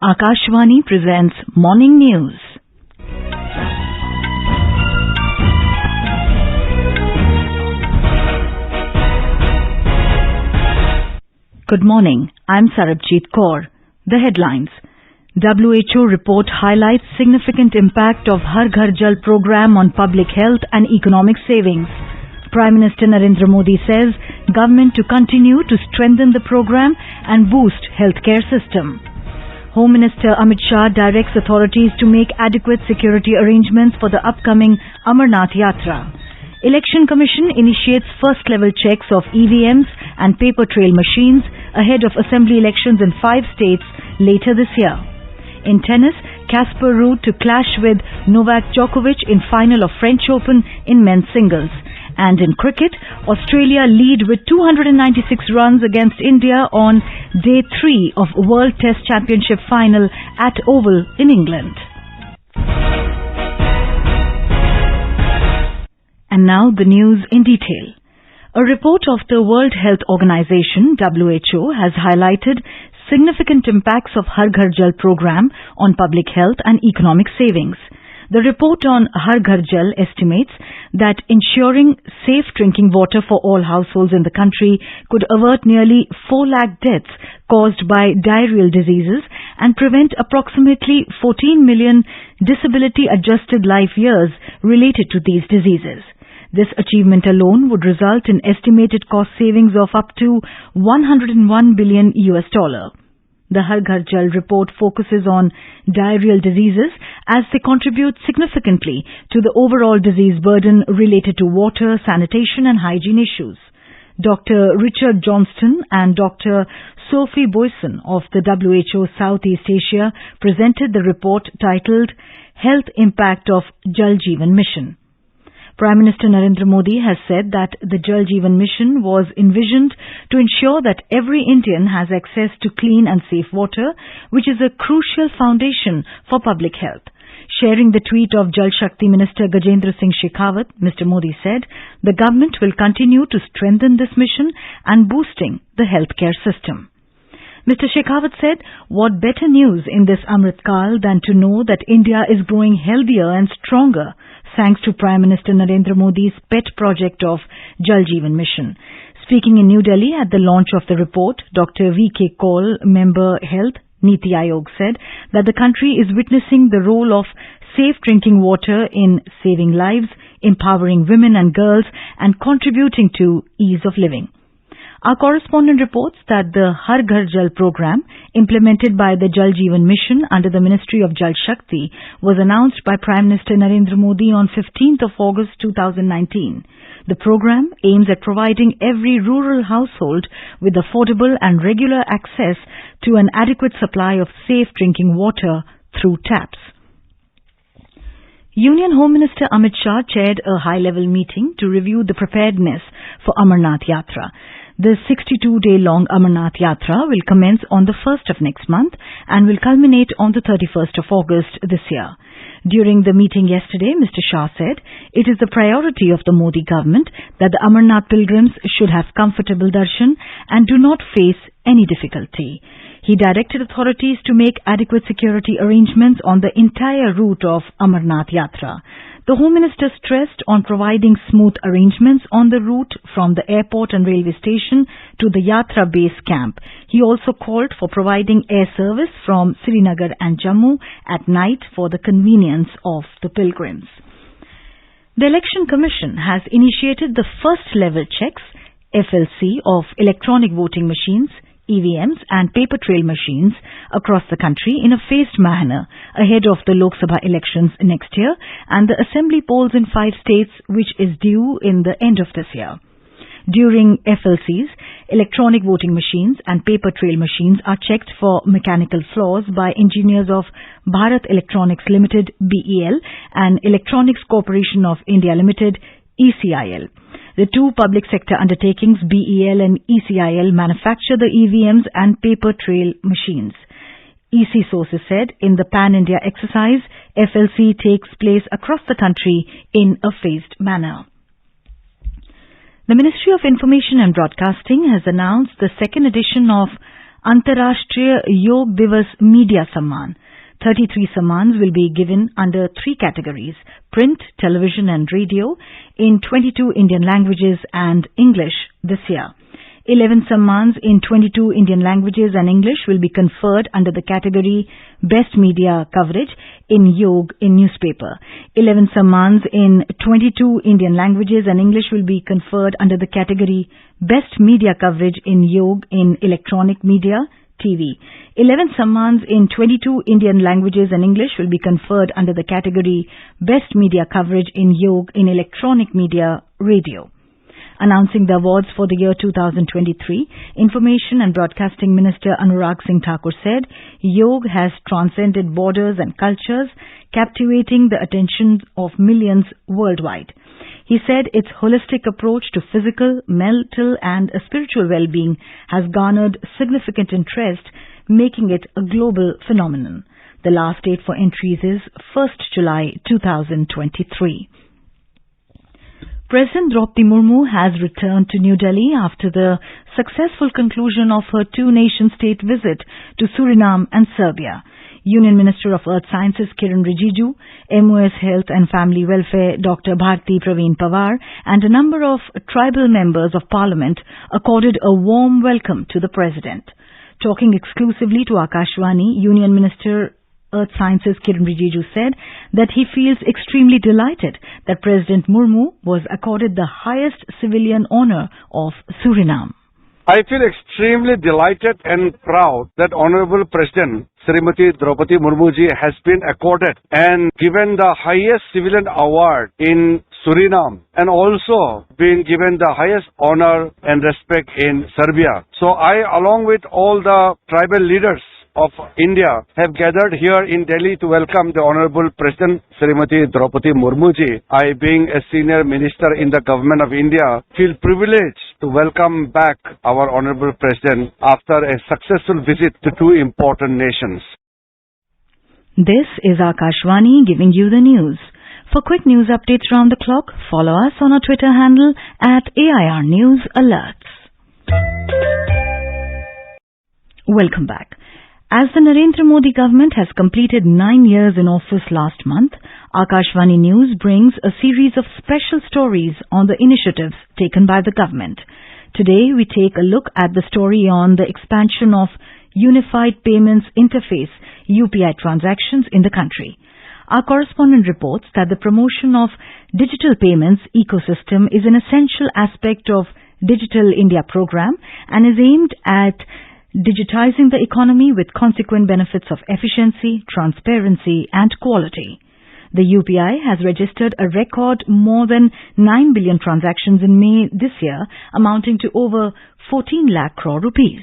Akashvani presents Morning News. Good morning. I'm Sarabjit Kaur. The headlines. WHO report highlights significant impact of Har Ghar Jal Programme on public health and economic savings. Prime Minister Narendra Modi says government to continue to strengthen the programme and boost healthcare system. Home Minister Amit Shah directs authorities to make adequate security arrangements for the upcoming Amarnath Yatra. Election Commission initiates first-level checks of EVMs and Papertrail machines ahead of assembly elections in 5 states later this year. In tennis, Casper Ruud to clash with Novak Djokovic in final of French Open in men's singles. And in cricket, Australia lead with 296 runs against India on Day 3 of World Test Championship final at Oval in England. And now the news in detail. A report of the World Health Organization, WHO, has highlighted significant impacts of Har Ghar Jal Programme on public health and economic savings. The report on Har Ghar Jal estimates that ensuring safe drinking water for all households in the country could avert nearly 4 lakh deaths caused by diarrheal diseases and prevent approximately 14 million disability-adjusted life years related to these diseases. This achievement alone would result in estimated cost savings of up to $101 billion. The Har Ghar Jal report focuses on diarrheal diseases as they contribute significantly to the overall disease burden related to water, sanitation and hygiene issues. Dr. Richard Johnston and Dr. Sophie Boyson of the WHO Southeast Asia presented the report titled Health Impact of Jal Jeevan Mission. Prime Minister Narendra Modi has said that the Jal Jeevan Mission was envisioned to ensure that every Indian has access to clean and safe water, which is a crucial foundation for public health. Sharing the tweet of Jal Shakti Minister Gajendra Singh Shekhawat, Mr. Modi said, the government will continue to strengthen this mission and boosting the healthcare system. Mr. Shekhawat said, what better news in this Amrit Kal than to know that India is growing healthier and stronger thanks to Prime Minister Narendra Modi's pet project of Jal Jeevan Mission. Speaking in New Delhi at the launch of the report, Dr. V.K. Kaul, Member Health, Niti Aayog, said that the country is witnessing the role of safe drinking water in saving lives, empowering women and girls, and contributing to ease of living. Our correspondent reports that the Har Ghar Jal Programme, implemented by the Jal Jeevan Mission under the Ministry of Jal Shakti, was announced by Prime Minister Narendra Modi on 15th of August 2019. The programme aims at providing every rural household with affordable and regular access to an adequate supply of safe drinking water through taps. Union Home Minister Amit Shah chaired a high-level meeting to review the preparedness for Amarnath Yatra. The 62-day-long Amarnath Yatra will commence on the 1st of next month and will culminate on the 31st of August this year. During the meeting yesterday, Mr. Shah said, it is the priority of the Modi government that the Amarnath pilgrims should have comfortable darshan and do not face any difficulty. He directed authorities to make adequate security arrangements on the entire route of Amarnath Yatra. The Home Minister stressed on providing smooth arrangements on the route from the airport and railway station to the Yatra base camp. He also called for providing air service from Srinagar and Jammu at night for the convenience of the pilgrims. The Election Commission has initiated the first-level checks, FLC, of electronic voting machines, EVMs and Papertrail machines across the country in a phased manner ahead of the Lok Sabha elections next year and the assembly polls in 5 states which is due in the end of this year. During FLCs, electronic voting machines and Papertrail machines are checked for mechanical flaws by engineers of Bharat Electronics Limited BEL and Electronics Corporation of India Limited ECIL. The 2 public sector undertakings, BEL and ECIL, manufacture the EVMs and Papertrail machines. EC sources said in the Pan-India exercise, FLC takes place across the country in a phased manner. The Ministry of Information and Broadcasting has announced the second edition of Antarrashtra Yog Divas Media Samman. 33 sammans will be given under 3 categories: print, television and radio in 22 Indian languages and English this year. 11 sammans in 22 Indian languages and English will be conferred under the category Best Media Coverage in Yog in Newspaper. 11 sammans in 22 Indian languages and English will be conferred under the category Best Media Coverage in Yog in Electronic Media, TV. 11 sammans in 22 Indian languages and English will be conferred under the category Best Media Coverage in Yog in Electronic Media, Radio. Announcing the awards for the year 2023, Information and Broadcasting Minister Anurag Singh Thakur said, Yog has transcended borders and cultures, captivating the attention of millions worldwide. He said its holistic approach to physical, mental and spiritual well-being has garnered significant interest, making it a global phenomenon. The last date for entries is 1st July 2023. President Draupadi Murmu has returned to New Delhi after the successful conclusion of her two-nation-state visit to Suriname and Serbia. Union Minister of Earth Sciences Kiran Rijiju, MOS Health and Family Welfare Dr. Bharti Praveen Pawar and a number of tribal members of Parliament accorded a warm welcome to the President. Talking exclusively to Akashvani, Union Minister Earth Sciences Kiran Rijiju said that he feels extremely delighted that President Murmu was accorded the highest civilian honor of Suriname. I feel extremely delighted and proud that Honorable President Srimati Draupadi Murmuji has been accorded and given the highest civilian award in Suriname and also been given the highest honor and respect in Serbia. So I, along with all the tribal leaders of India, have gathered here in Delhi to welcome the Honorable President Srimati Draupadi Murmuji. I, being a senior minister in the government of India, feel privileged to welcome back our Honorable President after a successful visit to two important nations. This is Akashvani giving you the news. For quick news updates round the clock, follow us on our Twitter handle @AIR News Alerts. Welcome back. As the Narendra Modi government has completed 9 years in office last month, Akashvani News brings a series of special stories on the initiatives taken by the government. Today, we take a look at the story on the expansion of Unified Payments Interface UPI Transactions in the country. Our correspondent reports that the promotion of digital payments ecosystem is an essential aspect of Digital India program and is aimed at digitizing the economy with consequent benefits of efficiency, transparency and quality. The UPI has registered a record more than 9 billion transactions in May this year, amounting to over 14 lakh crore rupees.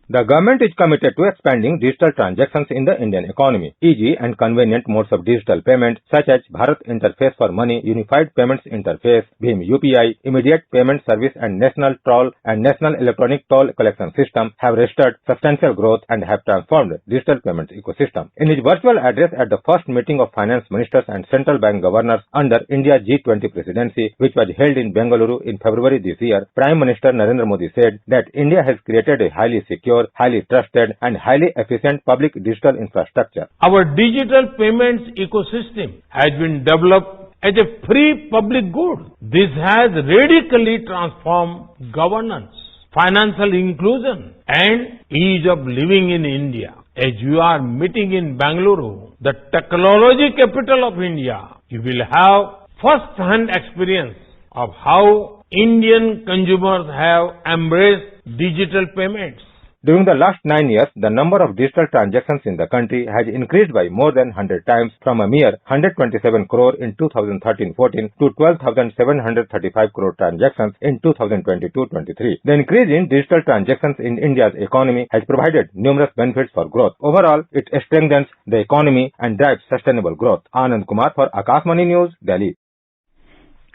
The government is committed to expanding digital transactions in the Indian economy. Easy and convenient modes of digital payment such as Bharat Interface for Money, Unified Payments Interface, BHIM UPI, Immediate Payment Service and National Toll and National Electronic Toll Collection System have registered substantial growth and have transformed digital payments ecosystem. In his virtual address at the first meeting of finance ministers and central bank governors under India's G20 presidency, which was held in Bengaluru in February this year, Prime Minister Narendra Modi said that India has created a highly secure, highly trusted and highly efficient public digital infrastructure. Our digital payments ecosystem has been developed as a free public good. This has radically transformed governance, financial inclusion and ease of living in India. As you are meeting in Bengaluru, the technology capital of India, you will have first-hand experience of how Indian consumers have embraced digital payments. During the last 9 years, the number of digital transactions in the country has increased by more than 100 times from a mere 127 crore in 2013-14 to 12,735 crore transactions in 2022-23. The increase in digital transactions in India's economy has provided numerous benefits for growth. Overall, it strengthens the economy and drives sustainable growth. Anand Kumar for Akashvani News, Delhi.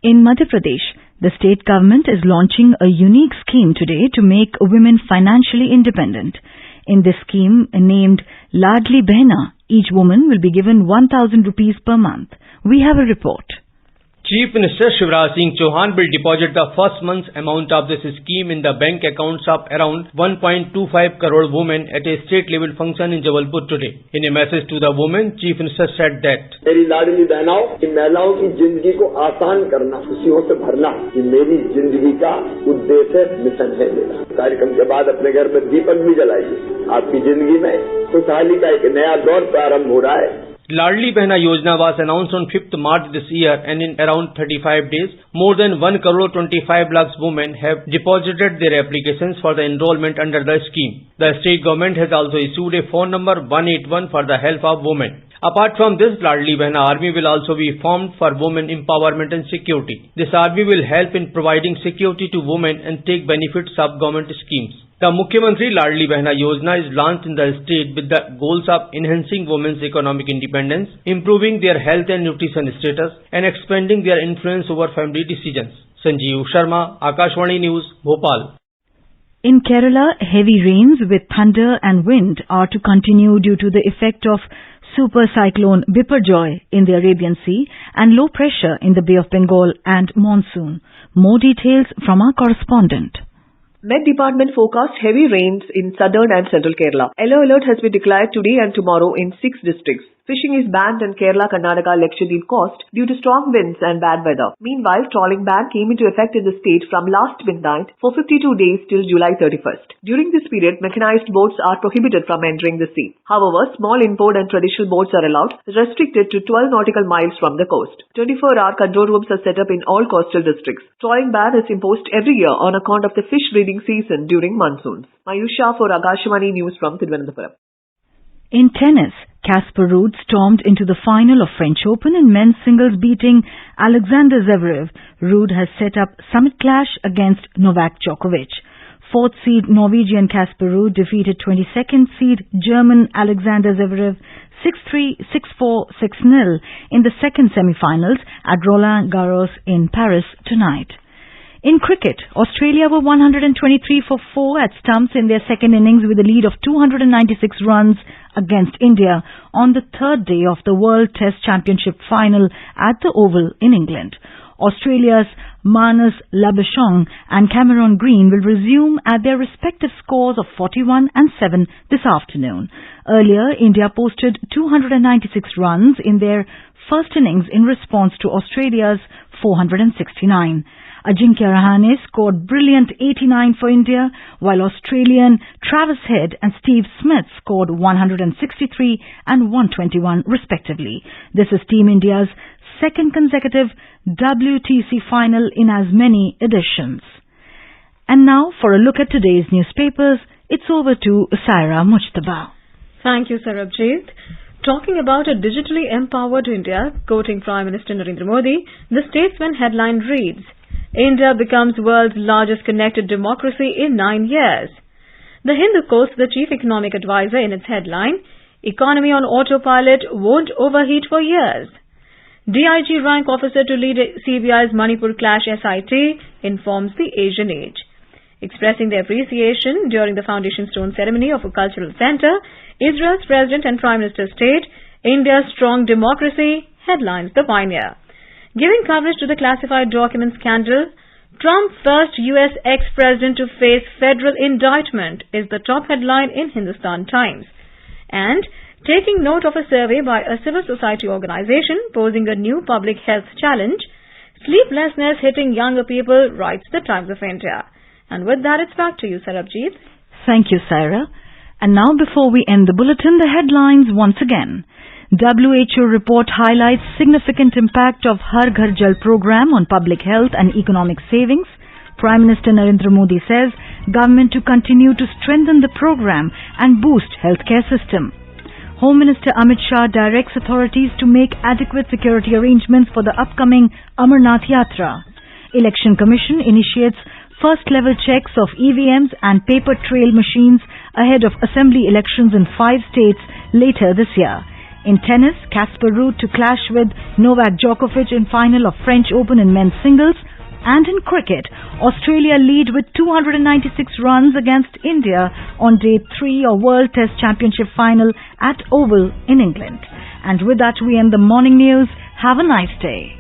In Madhya Pradesh, the state government is launching a unique scheme today to make women financially independent. In this scheme, named Ladli Behna, each woman will be given 1,000 rupees per month. We have a report. Chief Minister Shivraj Singh Chauhan will deposit the first month's amount of this scheme in the bank accounts of around 1.25 crore women at a state-level function in Jabalpur today. In a message to the women, Chief Minister said that मेरी लाडली बहनों, इन महिलाओं की जिंदगी को आसान करना, खुशियों से भरना, ये मेरी जिंदगी का उद्देश्य मिशन है मेरा। कार्यक्रम के बाद अपने घर में दीपक भी जलाइए। आपकी जिंदगी में खुशहाली का एक नया दौर प्रारंभ हो रहा है। Ladli Behna Yojana was announced on 5th March this year, and in around 35 days, more than 1 crore 25 lakhs women have deposited their applications for the enrollment under the scheme. The state government has also issued a phone number 181 for the help of women. Apart from this, Ladli Behna Army will also be formed for women empowerment and security. This army will help in providing security to women and take benefits of government schemes. The Mukhyamantri Ladli Behna Yojana is launched in the state with the goals of enhancing women's economic independence, improving their health and nutrition status, and expanding their influence over family decisions. Sanjeev Sharma, Akashvani News, Bhopal. In Kerala, heavy rains with thunder and wind are to continue due to the effect of super cyclone Biparjoy in the Arabian Sea and low pressure in the Bay of Bengal and monsoon. More details from our correspondent. Met Department forecast heavy rains in southern and central Kerala. Yellow alert has been declared today and tomorrow in 6 districts. Fishing is banned in Kerala, Karnataka, Lakshadweep coast due to strong winds and bad weather. Meanwhile, trawling ban came into effect in the state from last midnight for 52 days till July 31st. During this period, mechanized boats are prohibited from entering the sea. However, small import and traditional boats are allowed, restricted to 12 nautical miles from the coast. 24-hour control rooms are set up in all coastal districts. Trawling ban is imposed every year on account of the fish breeding season during monsoons. Mayusha for Akashvani News from Thiruvananthapuram. In tennis, Casper Ruud stormed into the final of French Open in men's singles, beating Alexander Zverev. Ruud has set up summit clash against Novak Djokovic. 4th seed Norwegian Casper Ruud defeated 22nd seed German Alexander Zverev 6-3, 6-4, 6-0 in the second semi-finals at Roland Garros in Paris tonight. In cricket, Australia were 123 for 4 at stumps in their second innings with a lead of 296 runs against India on the third day of the World Test Championship final at the Oval in England. Australia's Marnus Labuschagne and Cameron Green will resume at their respective scores of 41 and 7 this afternoon. Earlier, India posted 296 runs in their first innings in response to Australia's 469. Ajinkya Rahane scored brilliant 89 for India, while Australian Travis Head and Steve Smith scored 163 and 121 respectively. This is Team India's second consecutive WTC final in as many editions. And now for a look at today's newspapers, it's over to Saira Mujtaba. Thank you, Sarabjit. Talking about a digitally empowered India, quoting Prime Minister Narendra Modi, the Statesman headline reads, India becomes world's largest connected democracy in 9 years. The Hindu quotes the chief economic advisor in its headline, Economy on autopilot won't overheat for years. DIG rank officer to lead CBI's Manipur Clash SIT informs the Asian Age. Expressing their appreciation during the foundation stone ceremony of a cultural center, Israel's President and Prime Minister state, India's strong democracy, headlines the Pioneer. Giving coverage to the classified document scandal, Trump first US ex-president to face federal indictment is the top headline in Hindustan Times. And taking note of a survey by a civil society organization posing a new public health challenge, sleeplessness hitting younger people, writes the Times of India. And with that, it's back to you, Sarabjit. Thank you, Saira. And now before we end the bulletin, the headlines once again. WHO report highlights significant impact of Har Ghar Jal Programme on public health and economic savings. Prime Minister Narendra Modi says government to continue to strengthen the program and boost healthcare system. Home Minister Amit Shah directs authorities to make adequate security arrangements for the upcoming Amarnath Yatra. Election Commission initiates first-level checks of EVMs and Papertrail machines ahead of assembly elections in 5 states later this year. In tennis, Casper Ruud to clash with Novak Djokovic in final of French Open in men's singles. And in cricket, Australia lead with 296 runs against India on day 3 of World Test Championship final at Oval in England. And with that, we end the morning news. Have a nice day.